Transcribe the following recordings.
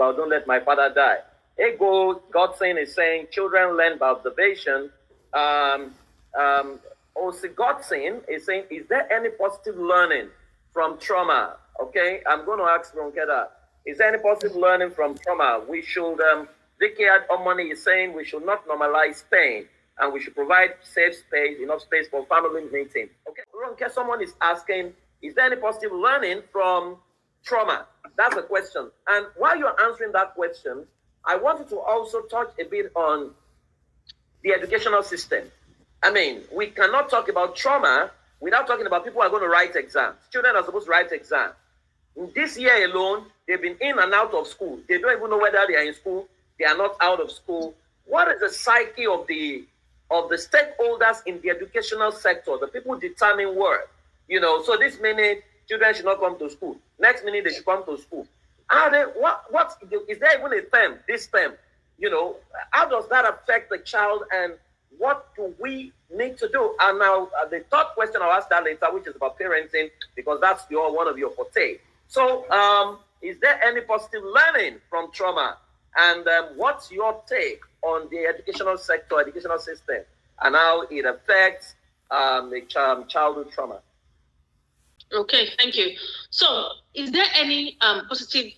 about don't let my father die. Ego Godson is saying children learn by observation. Also Godson is saying, is there any positive learning from trauma? Okay, I'm going to ask Ronke that. Is there any positive learning from trauma? We should, Vicky Omani is saying we should not normalize pain and we should provide safe space, enough space for family meeting. Okay, Ronke, someone is asking, is there any positive learning from trauma? That's a question. And while you're answering that question, I wanted to also touch a bit on the educational system. I mean, we cannot talk about trauma without talking about people who are going to write exams. Children are supposed to write exams. In this year alone, they've been in and out of school. They don't even know whether they are in school. They are not out of school. What is the psyche of the stakeholders in the educational sector? The people determine work. You know, so this minute, children should not come to school. Next minute, they should come to school. Are they, what is there even a term, this term? You know, how does that affect the child and what do we need to do? And now the third question I'll ask that later, which is about parenting, because that's one of your forte. So is there any positive learning from trauma? And what's your take on the educational sector, educational system, and how it affects the childhood trauma? Okay, thank you. So is there any positive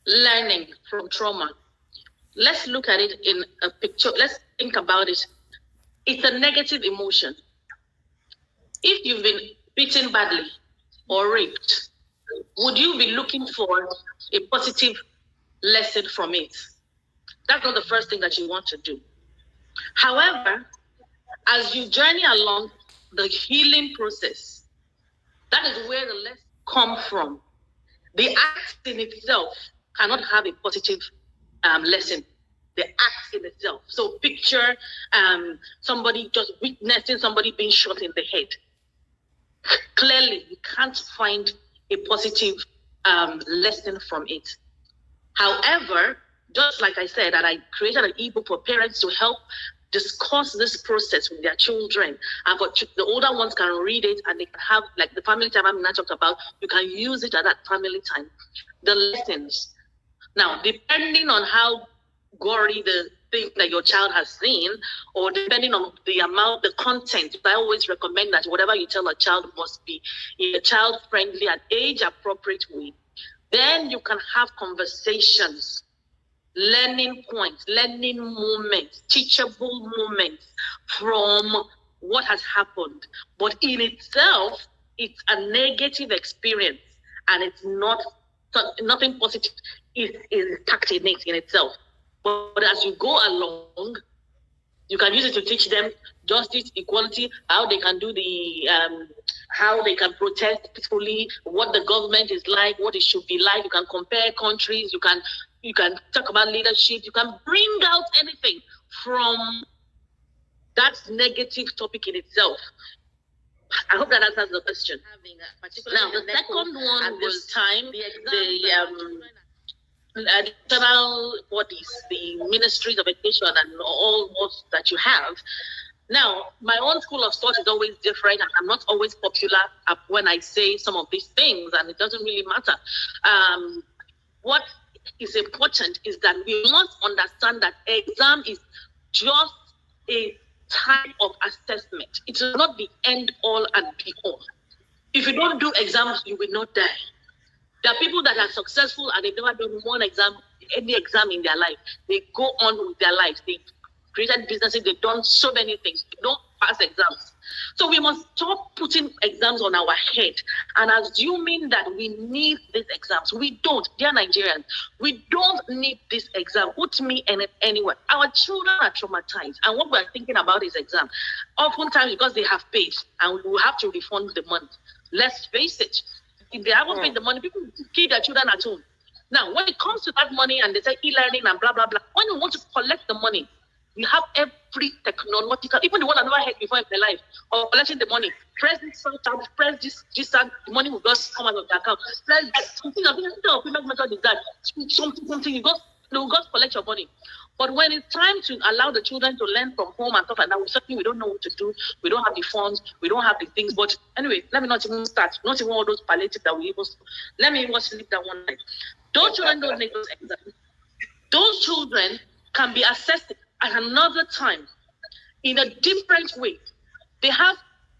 learning from trauma? Let's look at it in a picture. Let's think about it. It's a negative emotion. If you've been beaten badly or raped, would you be looking for a positive lesson from it? That's not the first thing that you want to do. However, as you journey along the healing process, that is where the lessons come from. The act in itself cannot have a positive lesson. The act in itself. So picture somebody just witnessing somebody being shot in the head. Clearly, you can't find a positive lesson from it. However, just like I said, that I created an ebook for parents to help discuss this process with their children, and for the older ones can read it and they can have, like the family time I talked about, you can use it at that family time. The lessons. Now, depending on how gory the thing that your child has seen, or depending on the amount, the content, I always recommend that whatever you tell a child must be in a child-friendly and age-appropriate way. Then you can have conversations, learning points, learning moments, teachable moments from what has happened. But in itself, it's a negative experience, and it's not nothing positive is packed in it in itself. But as you go along, you can use it to teach them justice, equality, how they can do the, how they can protest peacefully, what the government is like, what it should be like. You can compare countries. You can talk about leadership. You can bring out anything from that negative topic in itself. I hope that answers the question. Now, the second one was time, the additional bodies, the ministries of education and all that you have. Now, my own school of thought is always different, and I'm not always popular when I say some of these things, and it doesn't really matter. What is important is that we must understand that exam is just a type of assessment. It is not the end all and be all. If you don't do exams, you will not die. There are people that are successful and they've never done one exam, any exam in their life. They go on with their lives. They created businesses. They've done so many things. They don't pass exams. So we must stop putting exams on our head and assuming that we need these exams. We don't. Dear Nigerians, we don't need this exam. Put me in it anywhere. Our children are traumatized. And what we're thinking about is exam. Oftentimes because they have paid and we will have to refund the money. Let's face it. If they haven't paid the money, people keep their children at home. Now, when it comes to that money and they say e-learning and blah, blah, blah, when you want to collect the money, you have every technological, even the one I never heard before in my life, of collecting the money. Press this, press this, the money will just come out of the account. Press something, the payment method is that. Something, you will just collect your money. But when it's time to allow the children to learn from home and stuff like that, we don't know what to do. We don't have the funds. We don't have the things. But anyway, let me not even start. Not even all those palliative that we even. Let me just leave that one night. Those children don't need those exams. those children can be assessed at another time in a different way. They have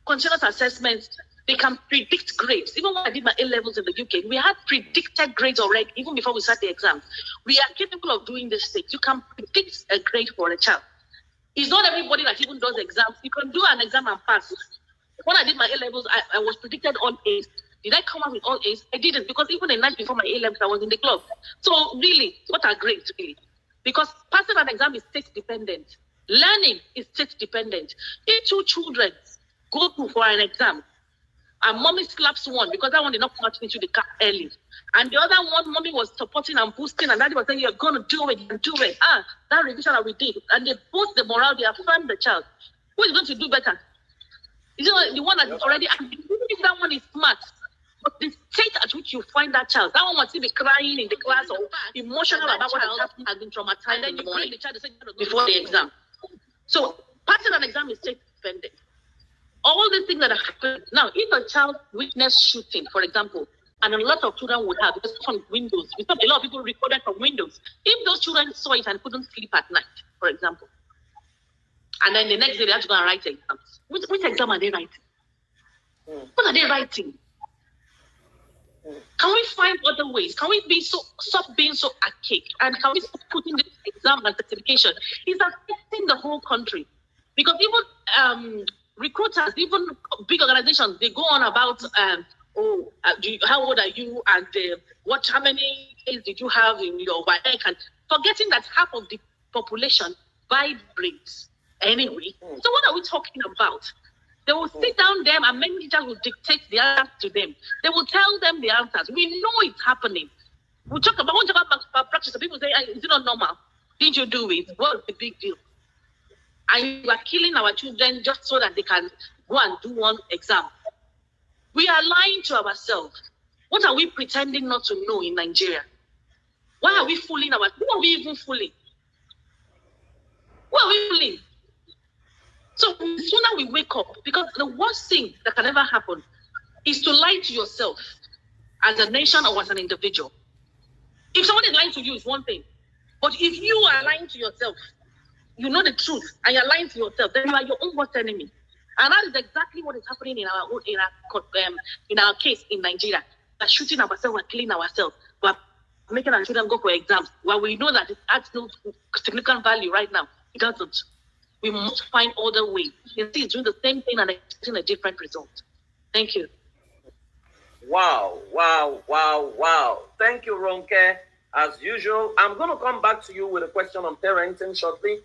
continuous assessments. They can predict grades. Even when I did my A-levels in the UK, we had predicted grades already, even before we start the exams. We are capable of doing these things. You can predict a grade for a child. It's not everybody that even does exams. You can do an exam and pass. When I did my A-levels, I was predicted all A's. Did I come out with all A's? I didn't, because even the night before my A-levels, I was in the club. So really, what are grades really? Because passing an exam is state-dependent. Learning is state-dependent. If two children go for an exam, and mommy slaps one because that one did not come out into the car early, and the other one, mommy was supporting and boosting, and daddy was saying, you're going to do it, do it. That revision that we did, and they boost the morale, they affirm the child. Who is going to do better? Is it the one that is already, and if that one is smart, but the state at which you find that child, that one must be crying in the class or emotional about what has been traumatized, and then you bring the child before the exam. So passing an exam is state-dependent. All the things that are happening now, if a child witnessed shooting, for example, and a lot of children would have, because from windows, we saw a lot of people recorded from windows. If those children saw it and couldn't sleep at night, for example, and then the next day they have to go and write exams, which exam are they writing? What are they writing? Can we find other ways? Can we stop being so archaic? And can we stop putting this exam and certification? It's affecting the whole country. Because even recruiters, even big organizations, they go on about, how old are you? And how many days did you have in your work? And forgetting that half of the population vibrates anyway. So what are we talking about? They will sit down them, and many teachers will dictate the answers to them. They will tell them the answers. We know it's happening. We talk about practice. People say, is it not normal? Didn't you do it? What's the big deal? And we are killing our children just so that they can go and do one exam. We are lying to ourselves. What are we pretending not to know in Nigeria? Why are we fooling ourselves? Who are we even fooling? Who are we fooling? So the sooner we wake up, because the worst thing that can ever happen is to lie to yourself as a nation or as an individual. If somebody is lying to you, it's one thing. But if you are lying to yourself, you know the truth, and you're lying to yourself, then you are your own worst enemy. And that is exactly what is happening in our case in Nigeria. We're shooting ourselves, we're killing ourselves, we're making our children go for exams, while we know that it adds no significant value right now. It doesn't. We must find other ways. You see, it's doing the same thing and expecting a different result. Thank you. Wow. Thank you, Ronke. As usual, I'm going to come back to you with a question on parenting shortly.